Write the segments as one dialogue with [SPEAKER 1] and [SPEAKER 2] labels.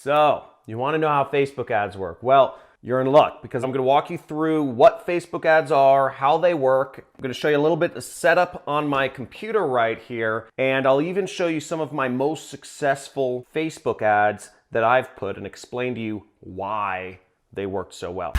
[SPEAKER 1] So, you want to know how Facebook ads work? Well, you're in luck because I'm going to walk you through what Facebook ads are, how they work. I'm going to show you a little bit of setup on my computer right here, and I'll even show you some of my most successful Facebook ads that I've put and explain to you why they worked so well.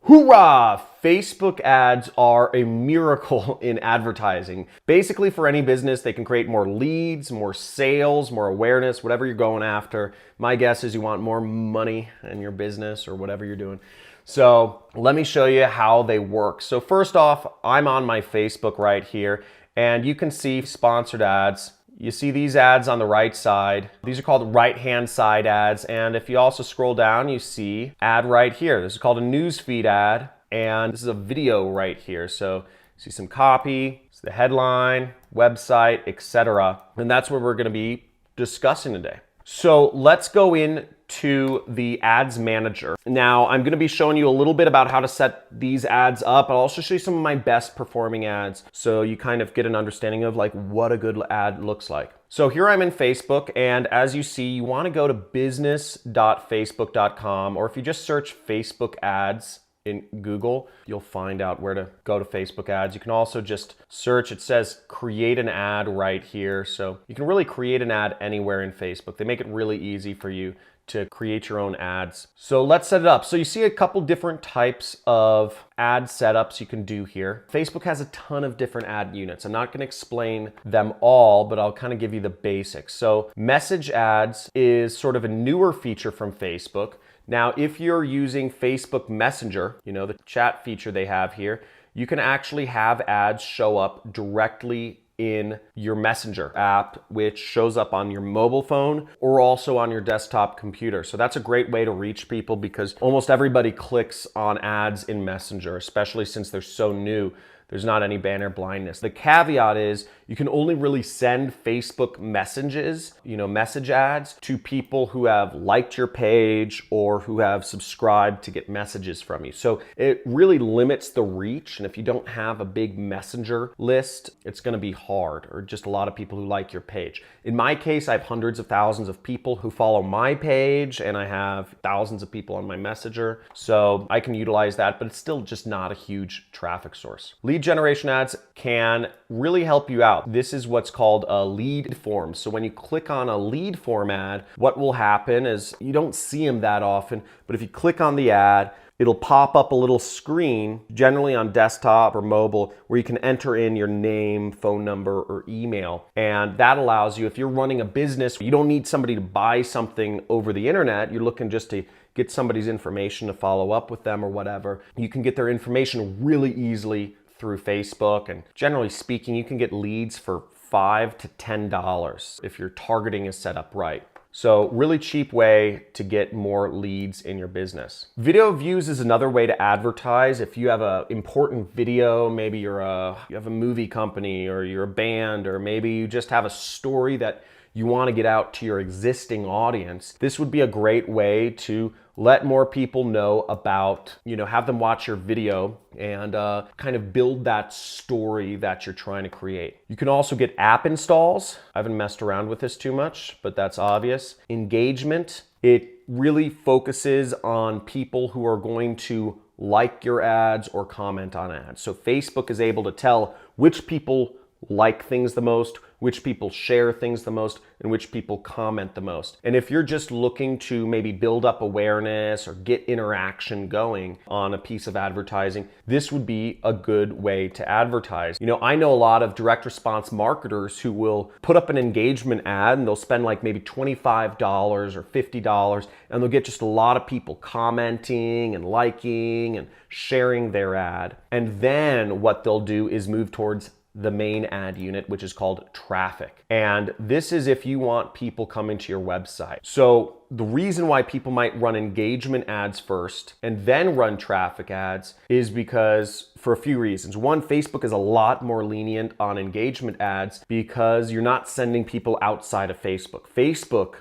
[SPEAKER 1] Hoorah! Facebook ads are a miracle in advertising. Basically, for any business, they can create more leads, more sales, more awareness, whatever you're going after. My guess is you want more money in your business or whatever you're doing. So let me show you how they work. So first off, I'm on my Facebook right here, and you can see sponsored ads. You see these ads on the right side. These are called right-hand side ads. And if you also scroll down, you see ad right here. This is called a newsfeed ad. And this is a video right here. So you see some copy, it's the headline, website, etc. And that's what we're going to be discussing today. So let's go into the ads manager. Now I'm going to be showing you a little bit about how to set these ads up. I'll also show you some of my best performing ads so you kind of get an understanding of like what a good ad looks like. So here I'm in Facebook, and as you see, you want to go to business.facebook.com, or if you just search Facebook ads in Google, you'll find out where to go to Facebook ads. You can also just search, it says create an ad right here. So you can really create an ad anywhere in Facebook. They make it really easy for you to create your own ads. So let's set it up. So you see a couple different types of ad setups you can do here. Facebook has a ton of different ad units. I'm not going to explain them all, but I'll kind of give you the basics. So message ads is sort of a newer feature from Facebook. Now, if you're using Facebook Messenger, you know, the chat feature they have here, you can actually have ads show up directly in your Messenger app, which shows up on your mobile phone or also on your desktop computer. So that's a great way to reach people because almost everybody clicks on ads in Messenger, especially since they're so new. There's not any banner blindness. The caveat is you can only really send Facebook messages, message ads to people who have liked your page or who have subscribed to get messages from you. So it really limits the reach. And if you don't have a big messenger list, it's gonna be hard, or just a lot of people who like your page. In my case, I have hundreds of thousands of people who follow my page, and I have thousands of people on my messenger. So I can utilize that, but it's still just not a huge traffic source. Lead generation ads can really help you out. This is what's called a lead form. So when you click on a lead form ad, what will happen is you don't see them that often, but if you click on the ad, it'll pop up a little screen, generally on desktop or mobile, where you can enter in your name, phone number, or email. And that allows you, if you're running a business, you don't need somebody to buy something over the internet. You're looking just to get somebody's information to follow up with them or whatever. You can get their information really easily through Facebook. And generally speaking, you can get leads for $5 to $10 if your targeting is set up right. So really cheap way to get more leads in your business. Video views is another way to advertise. If you have an important video, maybe you have a movie company, or you're a band, or maybe you just have a story that you want to get out to your existing audience, this would be a great way to let more people know about, have them watch your video and kind of build that story that you're trying to create. You can also get app installs. I haven't messed around with this too much, but that's obvious. Engagement, it really focuses on people who are going to like your ads or comment on ads. So Facebook is able to tell which people like things the most, which people share things the most, and which people comment the most. And if you're just looking to maybe build up awareness or get interaction going on a piece of advertising, this would be a good way to advertise. I know a lot of direct response marketers who will put up an engagement ad and they'll spend like maybe $25 or $50, and they'll get just a lot of people commenting and liking and sharing their ad. And then what they'll do is move towards the main ad unit, which is called traffic. And this is if you want people coming to your website. So the reason why people might run engagement ads first and then run traffic ads is because for a few reasons. One, Facebook is a lot more lenient on engagement ads because you're not sending people outside of Facebook. Facebook,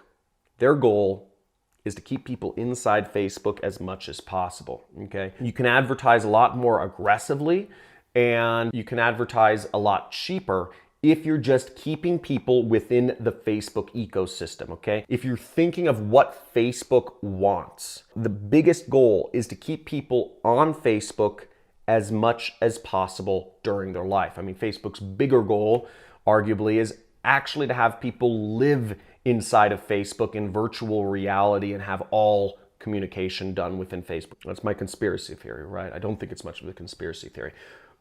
[SPEAKER 1] their goal is to keep people inside Facebook as much as possible, okay? You can advertise a lot more aggressively and you can advertise a lot cheaper if you're just keeping people within the Facebook ecosystem, okay? If you're thinking of what Facebook wants, the biggest goal is to keep people on Facebook as much as possible during their life. I mean, Facebook's bigger goal, arguably, is actually to have people live inside of Facebook in virtual reality and have all communication done within Facebook. That's my conspiracy theory, right? I don't think it's much of a conspiracy theory.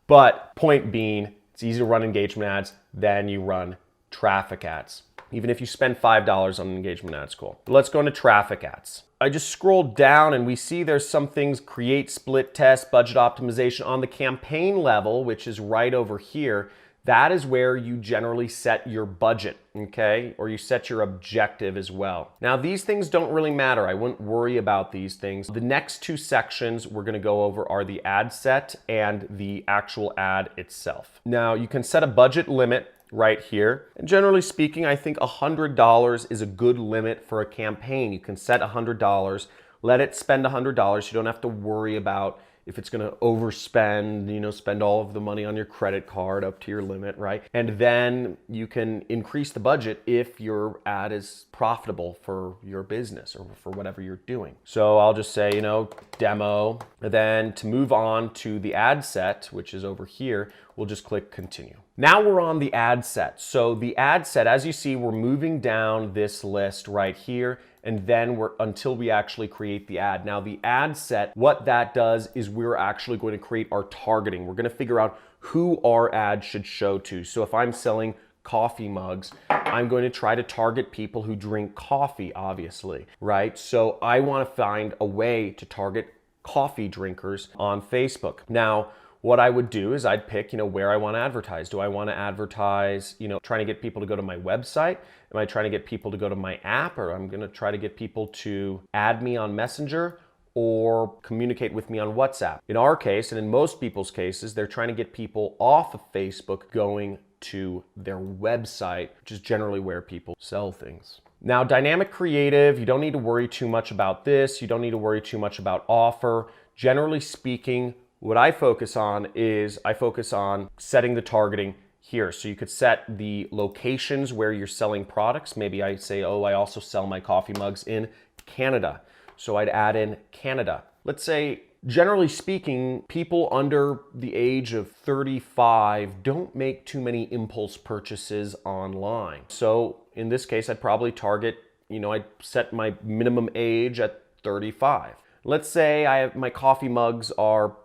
[SPEAKER 1] But point being, it's easy to run engagement ads than you run traffic ads. Even if you spend $5 on an engagement ad, it's cool. But let's go into traffic ads. I just scrolled down and we see there's some things: create split test, budget optimization. On the campaign level, which is right over here, that is where you generally set your budget, okay? Or you set your objective as well. Now, these things don't really matter. I wouldn't worry about these things. The next two sections we're gonna go over are the ad set and the actual ad itself. Now, you can set a budget limit right here. And generally speaking, I think $100 is a good limit for a campaign. You can set $100, let it spend $100. You don't have to worry about if it's gonna overspend, you know, spend all of the money on your credit card up to your limit, right? And then you can increase the budget if your ad is profitable for your business or for whatever you're doing. So I'll just say, you know, demo. And then to move on to the ad set, which is over here, we'll just click continue. Now we're on the ad set. So the ad set, as you see, we're moving down this list right here, and then until we actually create the ad. Now the ad set, what that does is we're actually going to create our targeting. We're going to figure out who our ad should show to. So if I'm selling coffee mugs, I'm going to try to target people who drink coffee, obviously, right? So I want to find a way to target coffee drinkers on Facebook. Now, what I would do is I'd pick, you know, where I want to advertise. Do I want to advertise, you know, trying to get people to go to my website? Am I trying to get people to go to my app? Or I'm going to try to get people to add me on Messenger or communicate with me on WhatsApp? In our case, and in most people's cases, they're trying to get people off of Facebook going to their website, which is generally where people sell things. Now, dynamic creative, you don't need to worry too much about this. You don't need to worry too much about offer. Generally speaking, what I focus on is I focus on setting the targeting here. So you could set the locations where you're selling products. Maybe I say, oh, I also sell my coffee mugs in Canada. So I'd add in Canada. Let's say, generally speaking, people under the age of 35 don't make too many impulse purchases online. So in this case, I'd probably target, you know, I'd set my minimum age at 35. Let's say my coffee mugs are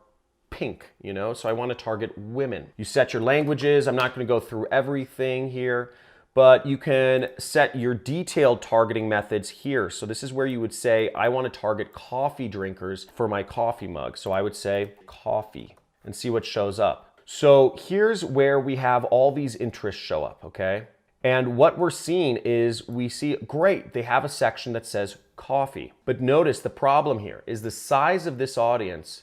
[SPEAKER 1] pink, you know, so I want to target women. You set your languages. I'm not going to go through everything here, but you can set your detailed targeting methods here. So this is where you would say, I want to target coffee drinkers for my coffee mug. So I would say coffee and see what shows up. So here's where we have all these interests show up, okay? And what we're seeing is we see, great, they have a section that says coffee. But notice the problem here is the size of this audience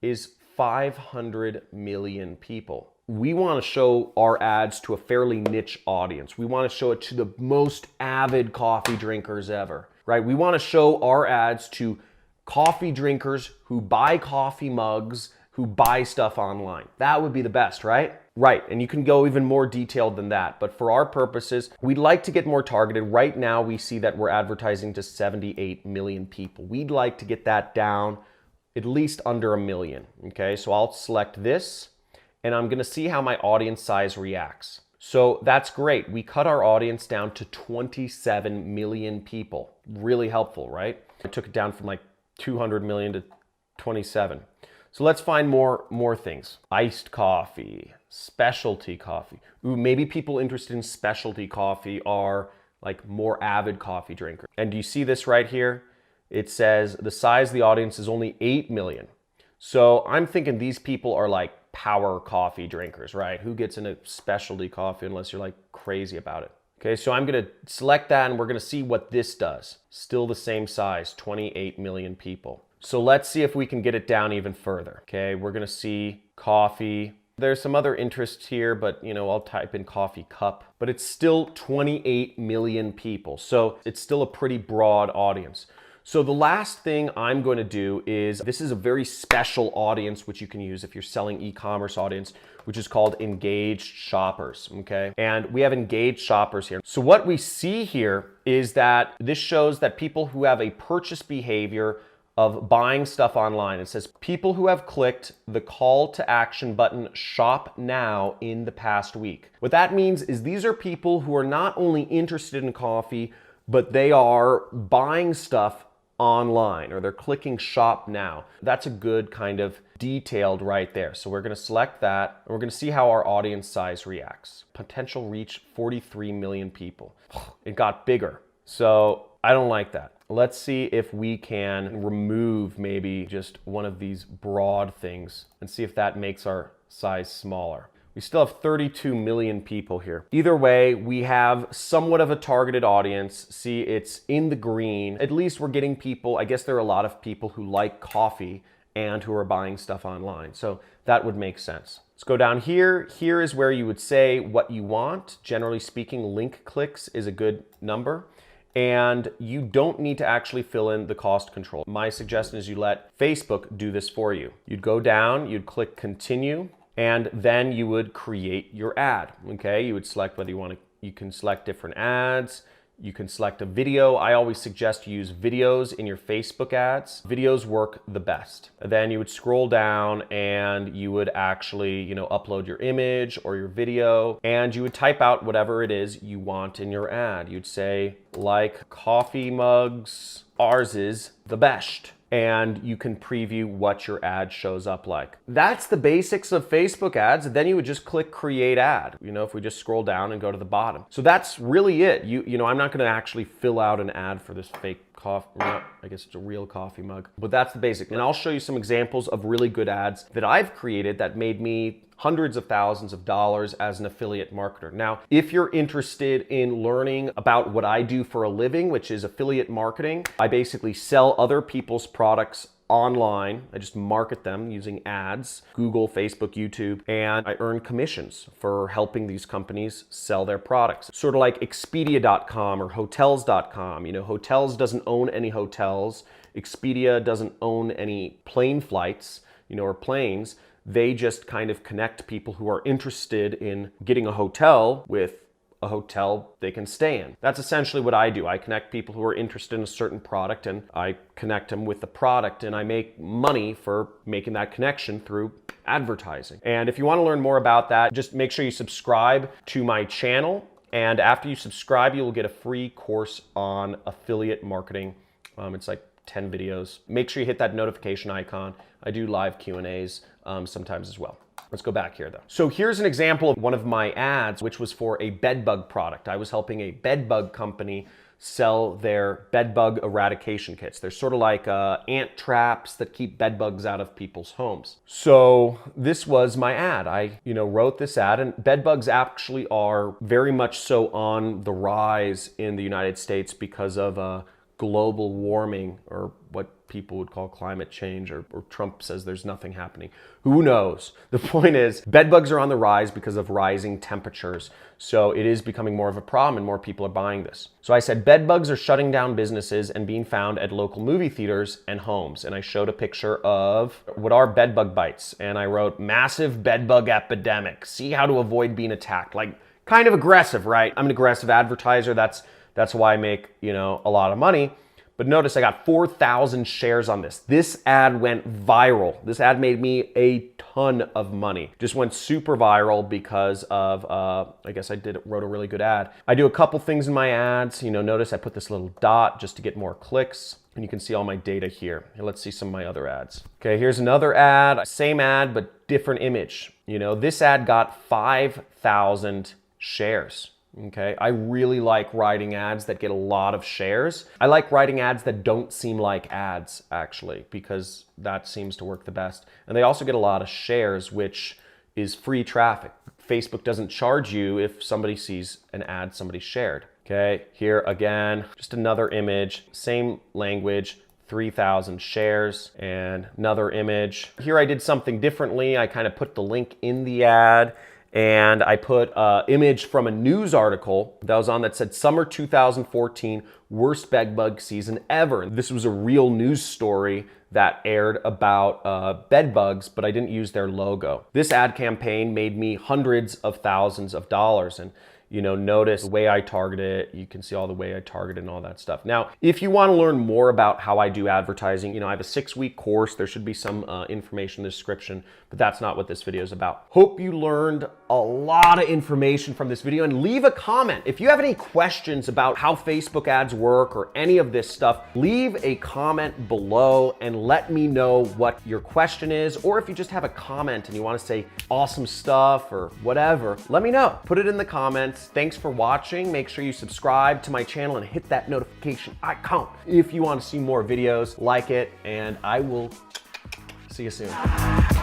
[SPEAKER 1] is 500 million people. We want to show our ads to a fairly niche audience. We want to show it to the most avid coffee drinkers ever, right? We want to show our ads to coffee drinkers who buy coffee mugs, who buy stuff online. That would be the best, right? Right, and you can go even more detailed than that. But for our purposes, we'd like to get more targeted. Right now, we see that we're advertising to 78 million people. We'd like to get that down at least under 1 million, okay? So I'll select this and I'm gonna see how my audience size reacts. So that's great. We cut our audience down to 27 million people. Really helpful, right? I took it down from like 200 million to 27. So let's find more things. Iced coffee, specialty coffee. Ooh, maybe people interested in specialty coffee are like more avid coffee drinkers. And do you see this right here? It says the size of the audience is only 8 million. So I'm thinking these people are like power coffee drinkers, right? Who gets into specialty coffee unless you're like crazy about it? Okay, so I'm gonna select that and we're gonna see what this does. Still the same size, 28 million people. So let's see if we can get it down even further. Okay, we're gonna see coffee. There's some other interests here, but you know, I'll type in coffee cup, but it's still 28 million people. So it's still a pretty broad audience. So the last thing I'm going to do is, this is a very special audience which you can use if you're selling e-commerce audience, which is called engaged shoppers, okay? And we have engaged shoppers here. So what we see here is that this shows that people who have a purchase behavior of buying stuff online. It says people who have clicked the call to action button shop now in the past week. What that means is these are people who are not only interested in coffee, but they are buying stuff online, or they're clicking shop now. That's a good kind of detailed right there. So we're going to select that, and we're going to see how our audience size reacts. Potential reach 43 million people. It got bigger. So I don't like that. Let's see if we can remove maybe just one of these broad things and see if that makes our size smaller. We still have 32 million people here. Either way, we have somewhat of a targeted audience. See, it's in the green. At least we're getting people, I guess there are a lot of people who like coffee and who are buying stuff online. So that would make sense. Let's go down here. Here is where you would say what you want. Generally speaking, link clicks is a good number. And you don't need to actually fill in the cost control. My suggestion is you let Facebook do this for you. You'd go down, you'd click continue, and then you would create your ad, okay? You would select whether you want to, you can select different ads, you can select a video. I always suggest you use videos in your Facebook ads. Videos work the best. Then you would scroll down and you would actually, upload your image or your video, and you would type out whatever it is you want in your ad. You'd say, like coffee mugs, ours is the best. And you can preview what your ad shows up like. That's the basics of Facebook ads. Then you would just click create ad. If we just scroll down and go to the bottom. So that's really it. I'm not going to actually fill out an ad for this fake coffee. No, I guess it's a real coffee mug. But that's the basic. And I'll show you some examples of really good ads that I've created that made me hundreds of thousands of dollars as an affiliate marketer. Now, if you're interested in learning about what I do for a living, which is affiliate marketing, I basically sell other people's products online. I just market them using ads, Google, Facebook, YouTube, and I earn commissions for helping these companies sell their products. Sort of like Expedia.com or Hotels.com. Hotels doesn't own any hotels. Expedia doesn't own any plane flights, or planes. They just kind of connect people who are interested in getting a hotel with a hotel they can stay in. That's essentially what I do. I connect people who are interested in a certain product, and I connect them with the product, and I make money for making that connection through advertising. And if you want to learn more about that, just make sure you subscribe to my channel. And after you subscribe, you will get a free course on affiliate marketing. It's like 10 videos. Make sure you hit that notification icon. I do live Q&As sometimes as well. Let's go back here though. So here's an example of one of my ads, which was for a bed bug product. I was helping a bed bug company sell their bed bug eradication kits. They're sort of like ant traps that keep bed bugs out of people's homes. So this was my ad. I wrote this ad, and bed bugs actually are very much so on the rise in the United States because of global warming, or what people would call climate change, or Trump says there's nothing happening. Who knows? The point is, bed bugs are on the rise because of rising temperatures. So it is becoming more of a problem, and more people are buying this. So I said, bed bugs are shutting down businesses and being found at local movie theaters and homes. And I showed a picture of what are bed bug bites. And I wrote, massive bed bug epidemic. See how to avoid being attacked. Like, kind of aggressive, right? I'm an aggressive advertiser. That's why I make, a lot of money. But notice I got 4,000 shares on this. This ad went viral. This ad made me a ton of money. Just went super viral because of, I guess I wrote a really good ad. I do a couple things in my ads. Notice I put this little dot just to get more clicks. And you can see all my data here. And let's see some of my other ads. Okay, here's another ad. Same ad, but different image. This ad got 5,000 shares. Okay, I really like writing ads that get a lot of shares. I like writing ads that don't seem like ads, actually, because that seems to work the best. And they also get a lot of shares, which is free traffic. Facebook doesn't charge you if somebody sees an ad somebody shared. Okay, here again, just another image, same language, 3,000 shares, and another image. Here I did something differently. I kind of put the link in the ad, and I put an image from a news article that was on that said summer 2014 worst bedbug season ever. This was a real news story that aired about bed bugs, but I didn't use their logo. This ad campaign made me hundreds of thousands of dollars, and notice the way I target it. You can see all the way I target it and all that stuff. Now, if you want to learn more about how I do advertising, I have a 6-week course. There should be some information in the description, but that's not what this video is about. Hope you learned a lot of information from this video, and leave a comment. If you have any questions about how Facebook ads work or any of this stuff, leave a comment below and let me know what your question is, or if you just have a comment and you want to say awesome stuff or whatever, let me know. Put it in the comments. Thanks for watching. Make sure you subscribe to my channel and hit that notification icon if you want to see more videos like it, and I will see you soon.